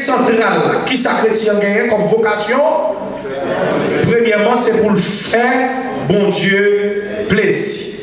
central, qui ça chrétien gagne comme vocation? Premièrement, c'est pour le faire, bon Dieu, plaisir.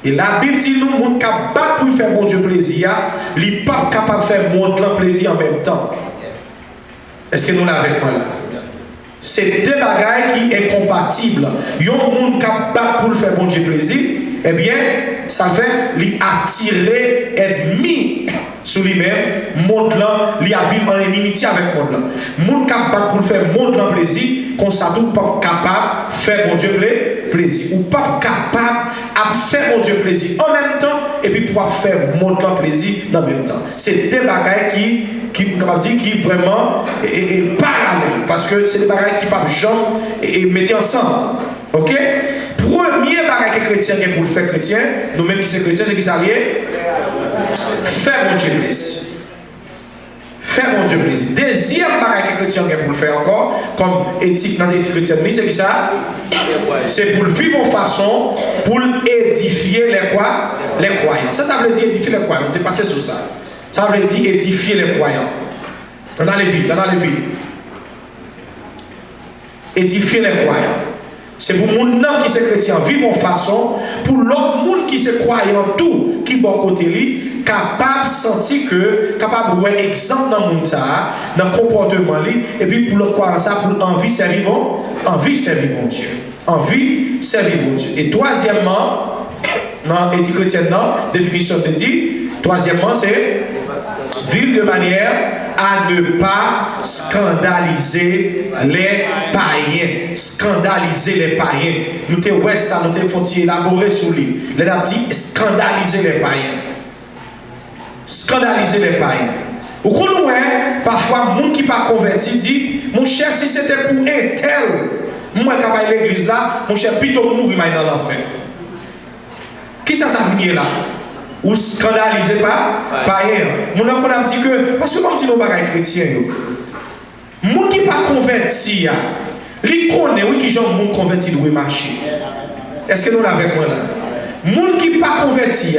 Et la Bible dit nous, moun ka bat pour faire bon Dieu plaisir, il n'est pas capable de faire monde plaisir en même temps. Est-ce que nous l'avons avec moi là? C'est deux bagailles qui sont incompatibles. Yon moun ka bat pour faire bon Dieu plaisir, eh bien, ça le fait, lui attirer, être mis sur lui-même, monde là, lui a vivre en inimitié avec monde là. Moun ka bat pour faire monde là plaisir, qu'on s'attend pas capable de faire bon Dieu plaisir. Ou pas capable à faire mon Dieu plaisir en même temps et puis pouvoir faire mon plan plaisir en même temps. C'est des bagailles qui vraiment est parallèle parce que c'est des bagailles qui ne peuvent jamais mettre ensemble. Ok? Premier bagaille que chrétien est pour le faire chrétien, nous-mêmes qui sommes chrétiens, c'est qui s'allie? Faire mon Dieu plaisir. Faire mon Dieu plaisir. Deuxième bagaille que chrétien est pour le faire encore, comme éthique dans l'éthique chrétienne, c'est qui ça? C'est pour le vivre en façon, pour édifier les croyants. Ça veut dire édifier les croyants. On est passé sur ça. Ça veut dire édifier les croyants. On a les vides, Édifier les croyants. C'est pour les gens qui sont chrétiens vivre en façon, pour l'autre monde qui se croyant tout, qui bon côté lui, capable de sentir que, capable de voir exemple dans le monde, dans le comportement lui, et puis pour l'autre croyant ça, pour envie servir bon Dieu. Envie servir bon Dieu. Et troisièmement, dans l'éthique chrétienne, définition de dit, troisièmement, c'est vivre de manière à ne pas scandaliser les païens. Scandaliser les païens. Nous te ouais ça, nous te faut élaborer sur lui. Les a dit scandaliser les païens. Scandaliser les païens. Ou qu'on nous parfois, les gens qui ne sont pas convertis dit, mon cher, si c'était pour un tel, moi qui vais à l'église là, mon cher, plutôt mourir dans l'enfer. Qui ça veut là? Ou scandaliser pas païen. Mon enfant a dit que, parce que comme dit nos bagailles chrétiens, les gens qui ne sont pas convertis, ils connaissent, oui, qui sont gens convertis doivent marcher. Est-ce que nous l'avons avec moi là? Les gens qui ne sont pas convertis,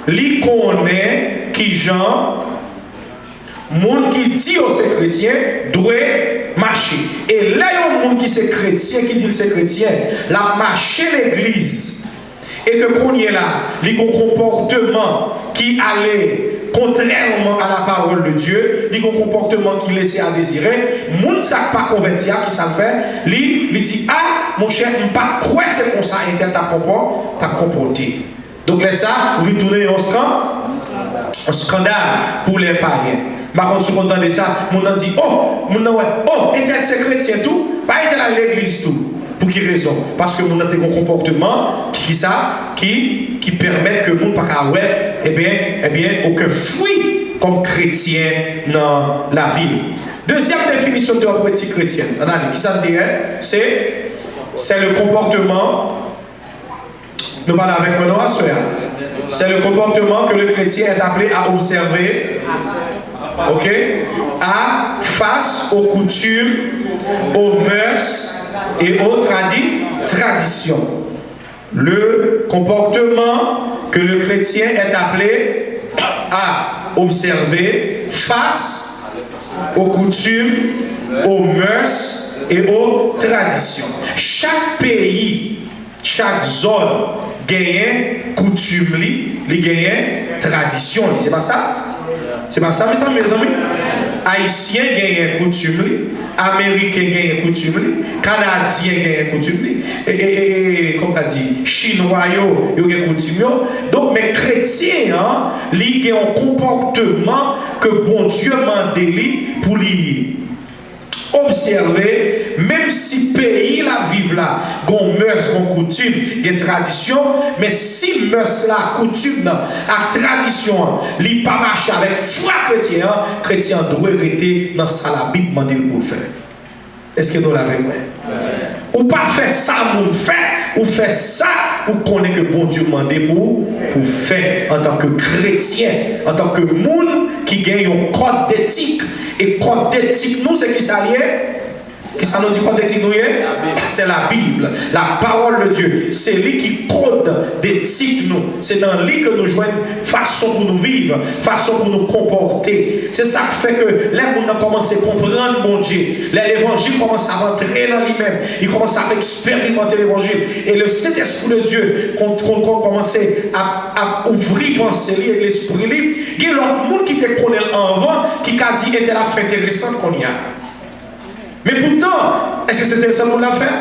ils connaissent qui sont gens qui disent aux chrétiens doivent marcher. Et là, il y a des gens qui sont chrétiens, qui disent que c'est chrétien, la marcher l'église. Et que qu'on y est là, il y a un comportement qui allait contrairement à la parole de Dieu, il y a un comportement qui laissait à désirer, les gens qui ne sont pas convertis, qui ça le fait, il dit, ah, mon cher, je ne sais pas quoi c'est comme ça, et tel t'a comporté. Donc là, ça, vous tournez un scandale pour les païens. Par contre, si vous entendez ça, mon dit, et tel c'est chrétien tout, pas tel à l'église tout. Pour quelle raison? Parce que mon a un comportement qui permet que mon pas aucun fruit comme chrétien dans la vie. Deuxième définition de la éthique chrétienne, qui ça dit, c'est le comportement. Nous parlons avec mon nom à soeur. C'est le comportement que le chrétien est appelé à observer. Ok? Face aux coutumes, aux mœurs et aux traditions. Le comportement que le chrétien est appelé à observer face aux coutumes, aux mœurs et aux traditions. Chaque pays, chaque zone gagne coutume, gagne tradition. C'est pas ça? C'est pas ça, mes amis? Haïtiens gagnent coutume, Américains gagnent coutume, Canadiens gagnent coutume, et comme on a dit, Chinois gagnent coutume. Donc, mes chrétiens, ils ont un comportement que bon Dieu m'a donné pour lui observer, même si pays la vivent là, gon mœurs, gon coutume, des traditions, mais si mœurs là, coutume la tradition, li pas marcher avec foi chrétien doit rester dans ça la Bible demande pour le faire. Est-ce que nous l'avons vrai? Ou pas faire ça mon fait, ou faire ça ou connaît que bon Dieu demandé pour faire en tant que chrétien, en tant que monde qui gagne un code d'éthique. Et code d'éthique, nous, c'est qui ça lié? Qui ça nous dit code d'éthique nous? C'est la Bible, la parole de Dieu. C'est lui qui code d'éthique nous. C'est dans lui que nous jouons façon pour nous vivre, façon pour nous comporter. C'est ça qui fait que les gens commencent à comprendre mon Dieu. L'évangile commence à rentrer dans lui-même. Il commence à expérimenter l'évangile. Et le Saint-Esprit de Dieu commence à ouvrir pensée et l'esprit libre. Il y a l'autre monde qui te connaît avant, qui a dit était la fin intéressante qu'on y a. Mais pourtant, est-ce que c'est intéressant pour la faire?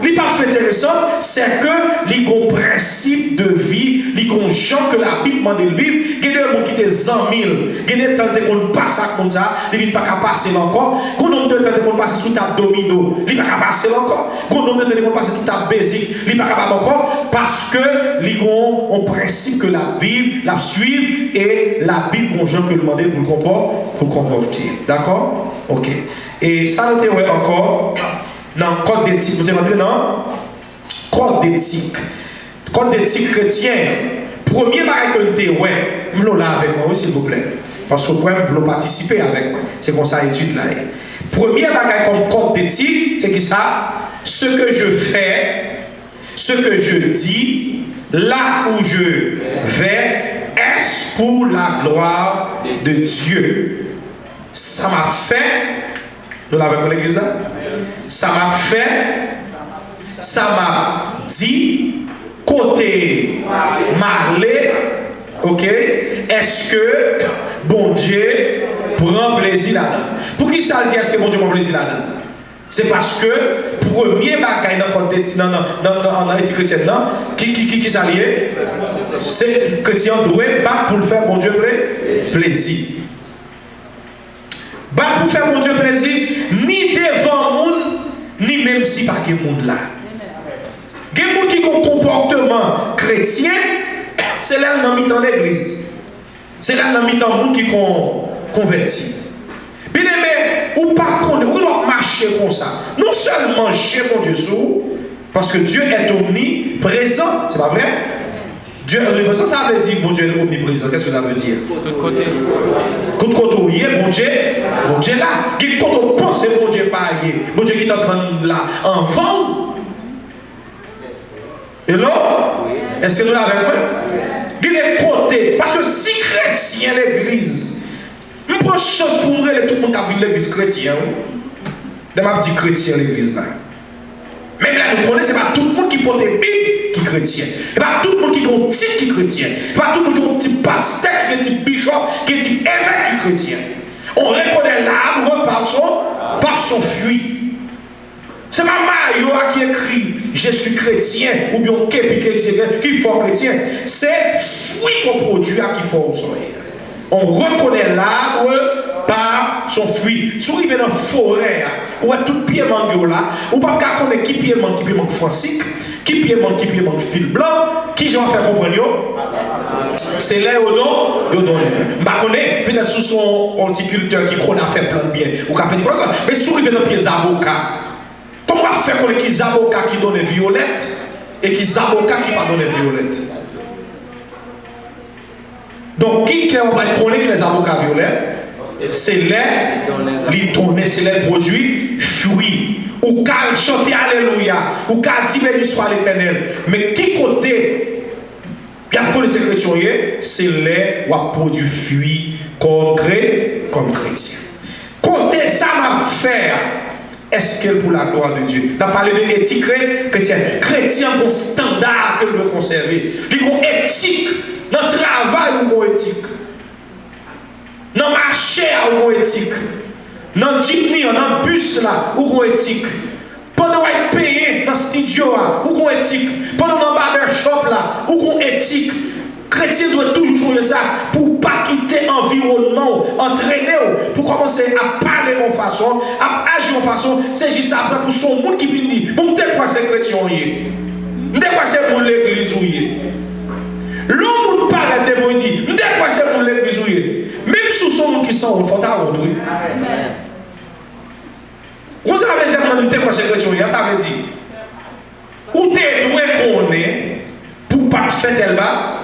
Ce n'est pas intéressant, c'est que les gros principes de vie, les gros gens que la Bible demande de vivre, il y a des gens qui étaient 100 000, il y a des temps qu'on passe comme ça, ils ne peuvent pas passer encore. Il y a des temps qu'on passe sous ta domino, ils ne peuvent pas passer encore. Il y a des temps qu'on passe sous ta basique, ils ne peuvent pas encore. Parce que les gros ont principe que la Bible, la suivre et la Bible, les gens que demander pour le comporter. D'accord? Ok. Et ça, nous avons encore dans le code d'éthique. Nous avons entré dans le code d'éthique. Code d'éthique chrétien. Premier bagage que nous avons, vous là avec moi, s'il vous plaît. Parce que vous pouvez participer avec moi. C'est comme ça l'étude là. Premier bagage comme code d'éthique, c'est qui ça? Ce que je fais, ce que je dis, là où je vais, est-ce pour la gloire de Dieu? Ça m'a fait. Nous l'avons dans l'église là. Ça m'a fait, ça m'a dit, côté marlé, ok? Est-ce que bon Dieu prend plaisir là-dedans? Pour qui ça dit est-ce que bon Dieu prend plaisir là-dedans? C'est parce que premier bagage dans l'éthique chrétienne, qui s'allie? C'est chrétien doit battre pour le faire bon Dieu plaisir. Pas pour faire mon Dieu plaisir, ni devant le monde, ni même si pas de monde là. Il y a des gens qui ont un comportement chrétien, c'est là dans mi-temps l'église. C'est là dans mi-temps le monde qui sont convertis. Bien aimé, ou pas qu'on doit marcher comme ça. Non seulement chez mon Dieu sous, parce que Dieu est omniprésent, c'est pas vrai? Dieu est omniprésent, ça veut dire bon Dieu est omniprésent. Qu'est-ce que ça veut dire? De côté. Quand on y est, bon Dieu là. Quand on pense que bon Dieu pas y est, bon Dieu qui est en train de là, en vent. Et là, est-ce que nous l'avons fait? Il est côté. Parce que si chrétien l'église, je prends chance pour mourir tout le monde qui a vu l'église chrétienne. Je dis chrétien l'église là. Même là, nous connaissons, ce n'est pas tout le monde qui porte Bible qui est chrétien. Ce n'est pas tout le monde qui a un titre qui est chrétien. Ce n'est pas tout le monde qui a un petit pasteur, qui est un petit bishop, qui est un petit évêque qui est chrétien. On reconnaît l'arbre par son fruit. Ce n'est pas Mario qui écrit je suis chrétien ou bien qui faut chrétien. C'est fruit qu'on produit qui faut soleil. On reconnaît l'arbre par son fruit. Si vous arrivez dans la forêt, ou à tout pied mangue là, ou pas connaître qui pied manque francique, qui pied manque fil blanc, qui j'en faire comprendre. C'est là où nous donnons. Je connais peut-être sous son horticulteur qui connaît à faire plein de bien, ou qui a fait des choses, mais si vous arrivez dans pied zaboka, comment on va faire qu'on ait qui zaboka qui donne violette et qui zaboka qui pas donne violette? Donc, qui va connaître les avocats violets? C'est les donner, c'est les produits fruits. Ou qu'à chanter Alléluia, ou qu'à dire béni soit l'Éternel. Mais qui côté, qui a connu ces chrétiens, c'est les produits fruits comme chrétiens. Côté ça m'a fait, est-ce qu'elle pour la gloire de Dieu? Dans parler de l'éthique chrétienne, chrétien ont un standard que doit conserver. Ils ont éthique. Dans le travail, ils ont éthique. Dans le marché, ils ont éthique. Dans le jeepney, dans le bus, ils ont éthique. Pendant qu'ils payent dans le studio, ils ont éthique. Pendant dans le barbershop, ils ont éthique. Les chrétiens doivent toujours jouer ça pour ne pas quitter l'environnement, entraîner, pour commencer à parler de façon, à agir de façon. C'est juste après pour son monde qui vient dire bon, t'es quoi ces chrétiens? T'es quoi c'est pour l'église? L'homme parle devant lui dit, m'dé quoi c'est pour l'église? Même sous son monde qui sont, il faut t'arrêter. Vous savez exactement m'dé quoi c'est chrétien? Ça veut dire, ou t'es doué qu'on est pour pas faire tel bas,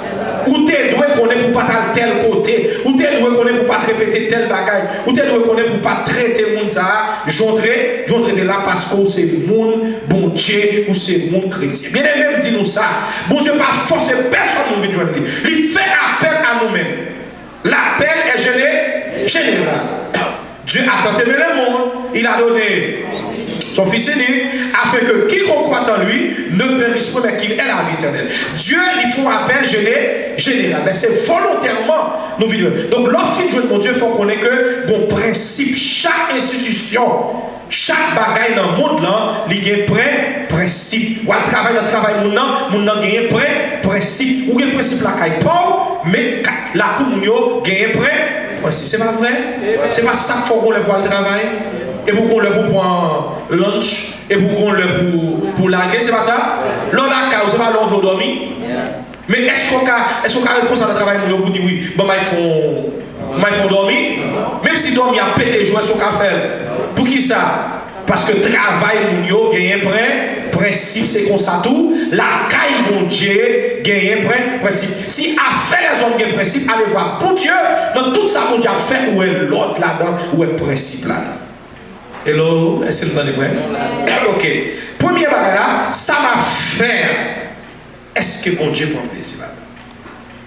ou t'es doué qu'on est pour pas aller tel côté, ou t'es doué qu'on est pour pas répéter tel bagage, ou t'es doué qu'on est pour pas traiter monde ça, j'entrer êtes là parce que c'est monde bon Dieu ou c'est monde chrétien. Bien aimé, dit nous ça. Bon Dieu pas forcer personne nous joindre. Il fait appel à nous-mêmes. L'appel est général. Dieu a tant aimé le monde, il a donné son Fils aîné, afin que quiconque croit en lui ne périsse pas, mais qu'il ait la vie éternelle. Dieu, il faut un appel général, mais c'est volontairement nous vivons. Donc, lorsqu'il joue de mon Dieu, il faut qu'on ait que bon principe, chaque institution, chaque bagaille dans le monde, là, il y a un principe. Ou à travail dans le travail, il y a un principe. Ou il y a un principe là, il y a pas, mais la communion, il y a un principe. C'est pas vrai? C'est pas ça qu'il faut qu'on le voit le travail. Et vous qu'on le pour lunch, et vous qu'on le pour laguer, c'est pas ça? L'on a cas, c'est pas l'on veut dormir. Mais est-ce qu'on a réponse à le travail pour dire oui, bon, il faut dormir? Même si dormir a pété, jouer son café. Pour qui ça? Parce que travail, nous gagne un principe, c'est comme ça tout. La caille, mon Dieu, gagne un principe. Si a fait les hommes gagnent principe, allez voir pour Dieu, dans tout ça, mon Dieu a fait, où est l'ordre là-dedans, où est le principe là-dedans. Hello, est-ce que vous entendez bien? Ok. Premier bagage là, ça m'a fait. Est-ce que mon Dieu prend plaisir là-dedans?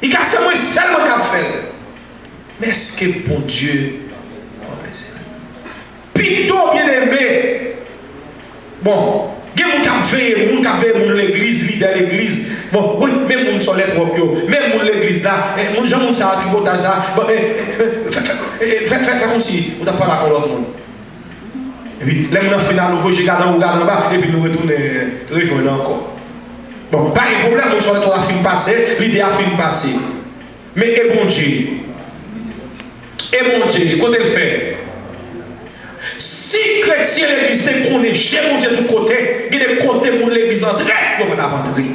Il a seulement qu'à faire. Mais est-ce que mon Dieu prend plaisir? Plutôt bien aimé. Bon, il y a des gens qui veillent l'église, leader l'église. Bon, oui, même mon soleil même mon l'église là, mon gens ça a tripotage ça. Fais comme si on n'a pas la l'autre monde. Et puis, là, on final, on regarde en bas, et puis nous retournons encore. Bon, pas de problème, on soit la fin passée, l'idée a fin passée. Mais, et bon Dieu, quand elle fait, si chrétien l'église te connaît, j'ai mon Dieu de tout côté, il est côté mon l'église entrée, il va pas rentrer.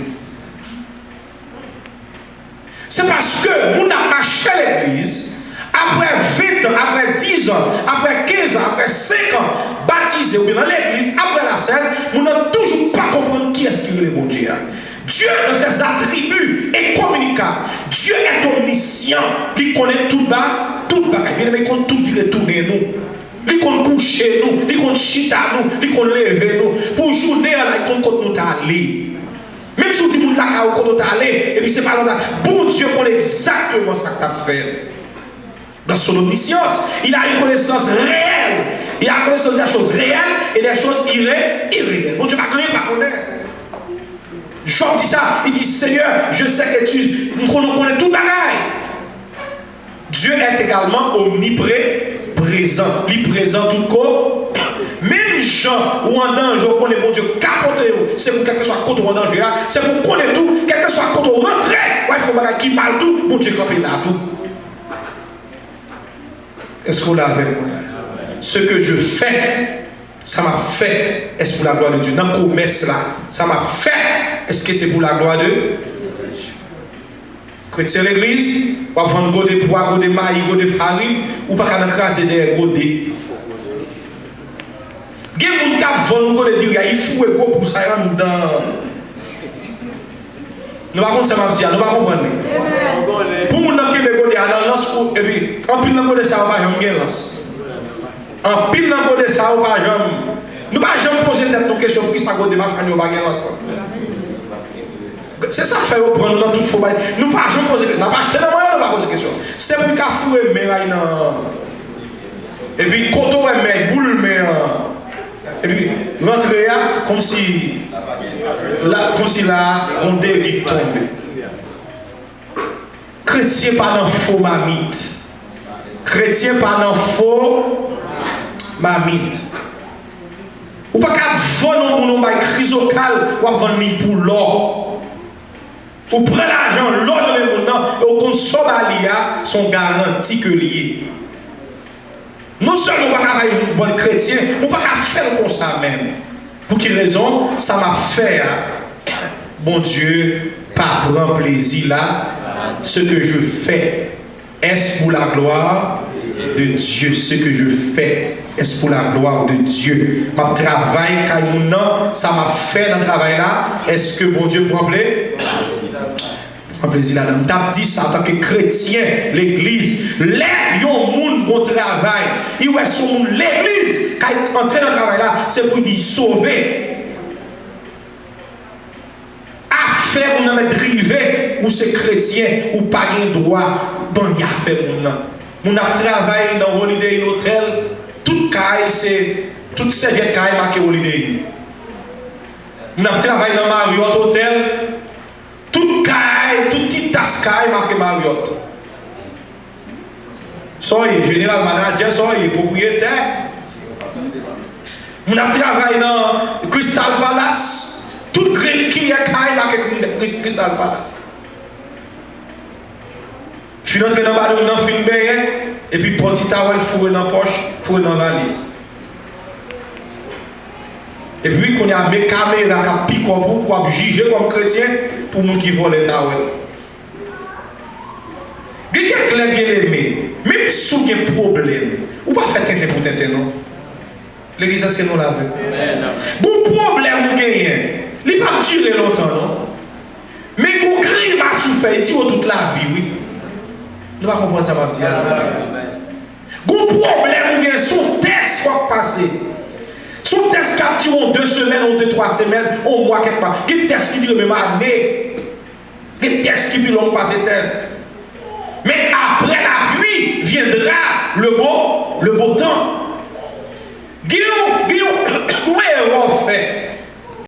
C'est parce que nous avons marché l'église. Après 20 ans, après 10 ans, après 15 ans, après 5 ans, baptisé ou bien dans l'église, après la scène, nous n'avons toujours pas compris qui est-ce qui est le bon Dieu. Dieu, dans ses attributs, est communicable. Dieu est omniscient. Il connaît tout bas, tout bas. Il connaît tout vivre tourner nous. Il connaît coucher nous. Il connaît chita nous. Il connaît lever nous. Pour journée, il connaît quand nous allons. Même si vous dites que quand nous allons, et puis c'est pas longtemps. Bon Dieu connaît exactement ce que tu as fait. Dans son omniscience, il a une connaissance réelle. Il a une connaissance des choses réelles et des choses irréelles. Bon Dieu, pas connaître. Job dit ça, il dit Seigneur, je sais que tu connais tout bagaille. Dieu est également omniprésent. Il présent tout corps. Même gens ou en danger, on connaît mon Dieu, capoter. C'est pour quelque soit côté en danger, c'est pour connaître tout, quel que soit côté rentrer. Ouais, il faut bagaille qui parle tout, mon Dieu, camper là tout. Est-ce qu'on l'a avec moi? Ce que je fais, ça m'a fait. Est-ce pour la gloire de Dieu? Dans le commerce là, ça m'a fait. Est-ce que c'est pour la gloire de Dieu? Chrétien l'église, on va vendre des pois, des maïs, des farines, ou pas qu'à craser des godets. Il y a des gens qui vont dire il faut que pour ça dans. Nous allons ça m'a dit, nous allons comprendre. Pour nous qui me godé à lance et puis en pile de ça va jamais lance. En pile de ça va jamais. Nous pas jamais poser nos questions pour qui ça godé marche nous va gagner lance. C'est ça qui fait prendre dans toute fois. Nous pas jamais poser question. N'a pas acheté dans moyen pas poser question. C'est pour qu'a fouer mais et puis coton mais boule mais et puis rentrer comme si là on dérive tombé. Chrétien pas dans faux mamite. Chrétien pas dans faux mamite. Ou pas qu'à vendre pour nous chrysocal ou à vendre pour l'or. Ou prendre l'argent, l'or dans le monde, et au compte Somalia sont garantis que liés. Non seulement on va travailler pour les chrétiens, on va pas faire comme ça même. Pour quelle raison? Ça m'a fait, bon Dieu, pas prendre plaisir là. Ce que je fais, est-ce pour la gloire de Dieu? Ce que je fais, est-ce pour la gloire de Dieu? Ma travail, ça m'a fait dans le travail là. Est-ce que bon Dieu prend plaisir là-dedans? Tu dit ça en tant que chrétien, l'église, les gens bon travail, ils sont l'église entrer dans le travail là, c'est pour dire sauver. Affaire pour nous mettre drivé, ou c'est chrétien, ou pas de droit, bon, il y a fait pour nous. On a travaillé dans Holiday Inn Hotel, toute caille, c'est toute serviette caille marquée Holiday Inn. On a travaillé dans Marriott Hotel, toute caille, toute petite tasse caille marquée Marriott. Soyez général manager, soyez propriétaire. On a travaillé dans Crystal Palace, toute grille qui est caille marquée Crystal Palace. Je suis entré dans le ballon dans le bain, et puis petit towel fourré dans la poche, fourré dans la valise. Et puis, qu'on a mes caméras qui piquent pour juger comme chrétien pour nous qui volent les towels. Quelqu'un qui est bien aimé, même si vous avez un problème, ou pas faire tenter pour tenter, non? L'église, c'est nous l'avons. Bon problème, vous gagnez. Il ne va pas durer longtemps, non? Mais qu'on crie ma souffert, il dit toute la vie, oui. Nous ne va pas comprendre ça, ma dire. Bon problème, vous gagnez son test va passer. Son test capture en 2 semaines, en 2-3 semaines, au mois quelque part. Quel test qui dit même année? Quel test qui dit long passer test? Mais après la pluie viendra le beau temps. Guillaume, comment est-ce fait?